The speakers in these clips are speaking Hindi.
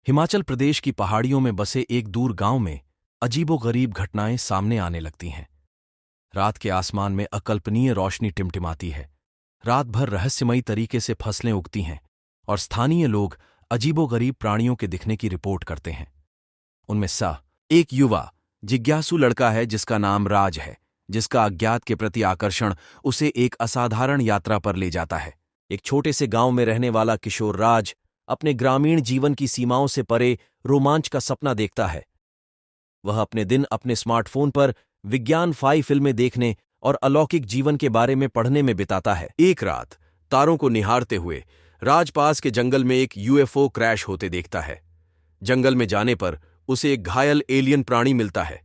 हिमाचल प्रदेश की पहाड़ियों में बसे एक दूर गांव में अजीबोगरीब घटनाएं सामने आने लगती हैं। रात के आसमान में अकल्पनीय रोशनी टिमटिमाती है। रात भर रहस्यमयी तरीके से फसलें उगती हैं और स्थानीय लोग अजीबोगरीब प्राणियों के दिखने की रिपोर्ट करते हैं। उनमें एक युवा जिज्ञासु लड़का है जिसका नाम राज है, जिसका अज्ञात के प्रति आकर्षण उसे एक असाधारण यात्रा पर ले जाता है। एक छोटे से गांव में रहने वाला किशोर राज अपने ग्रामीण जीवन की सीमाओं से परे रोमांच का सपना देखता है। वह अपने दिन अपने स्मार्टफोन पर विज्ञान फिल्में देखने और अलौकिक जीवन के बारे में पढ़ने में बिताता है। एक रात तारों को निहारते हुए राज पास के जंगल में एक यूएफओ क्रैश होते देखता है। जंगल में जाने पर उसे एक घायल एलियन प्राणी मिलता है।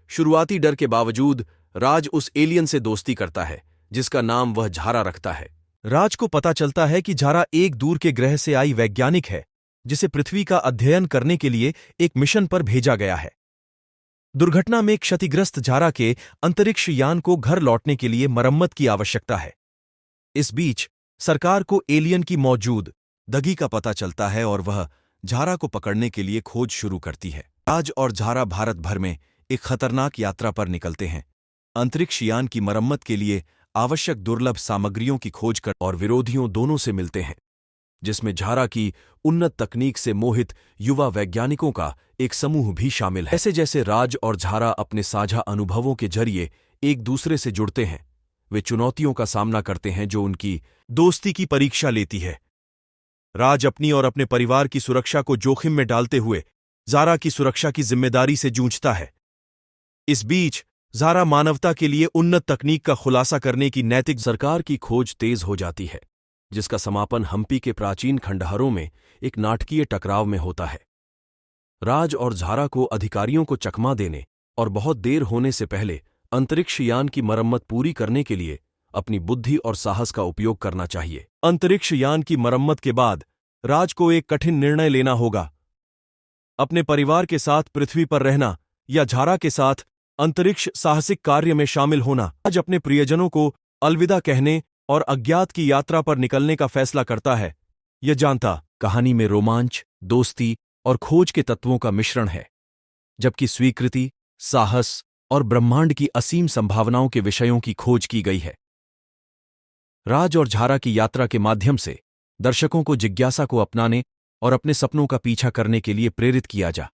शुरुआती डर के बावजूद राज उस एलियन से दोस्ती करता है, जिसका नाम वह झारा रखता है। राज को पता चलता है कि झारा एक दूर के ग्रह से आई वैज्ञानिक है, जिसे पृथ्वी का अध्ययन करने के लिए एक मिशन पर भेजा गया है। दुर्घटना में क्षतिग्रस्त झारा के अंतरिक्ष यान को घर लौटने के लिए मरम्मत की आवश्यकता है। इस बीच सरकार को एलियन की मौजूदगी का पता चलता है और वह झारा को पकड़ने के लिए खोज शुरू करती है। राज और झारा भारत भर में एक खतरनाक यात्रा पर निकलते हैं। अंतरिक्ष यान की मरम्मत के लिए आवश्यक दुर्लभ सामग्रियों की खोज कर और विरोधियों दोनों से मिलते हैं, जिसमें झारा की उन्नत तकनीक से मोहित युवा वैज्ञानिकों का एक समूह भी शामिल है। जैसे राज और झारा अपने साझा अनुभवों के जरिए एक दूसरे से जुड़ते हैं, वे चुनौतियों का सामना करते हैं जो उनकी दोस्ती की परीक्षा लेती है। राज अपनी और अपने परिवार की सुरक्षा को जोखिम में डालते हुए झारा की सुरक्षा की जिम्मेदारी से जूझता है। इस बीच झारा मानवता के लिए उन्नत तकनीक का खुलासा करने की नैतिक सरकार की खोज तेज हो जाती है, जिसका समापन हम्पी के प्राचीन खंडहरों में एक नाटकीय टकराव में होता है। राज और झारा को अधिकारियों को चकमा देने और बहुत देर होने से पहले अंतरिक्ष यान की मरम्मत पूरी करने के लिए अपनी बुद्धि और साहस का उपयोग करना चाहिए। अंतरिक्ष यान की मरम्मत के बाद राज को एक कठिन निर्णय लेना होगा, अपने परिवार के साथ पृथ्वी पर रहना या झारा के साथ अंतरिक्ष साहसिक कार्य में शामिल होना। आज अपने प्रियजनों को अलविदा कहने और अज्ञात की यात्रा पर निकलने का फैसला करता है। यह जानता कहानी में रोमांच, दोस्ती और खोज के तत्वों का मिश्रण है, जबकि स्वीकृति, साहस और ब्रह्मांड की असीम संभावनाओं के विषयों की खोज की गई है। राज और झारा की यात्रा के माध्यम से दर्शकों को जिज्ञासा को अपनाने और अपने सपनों का पीछा करने के लिए प्रेरित किया जा।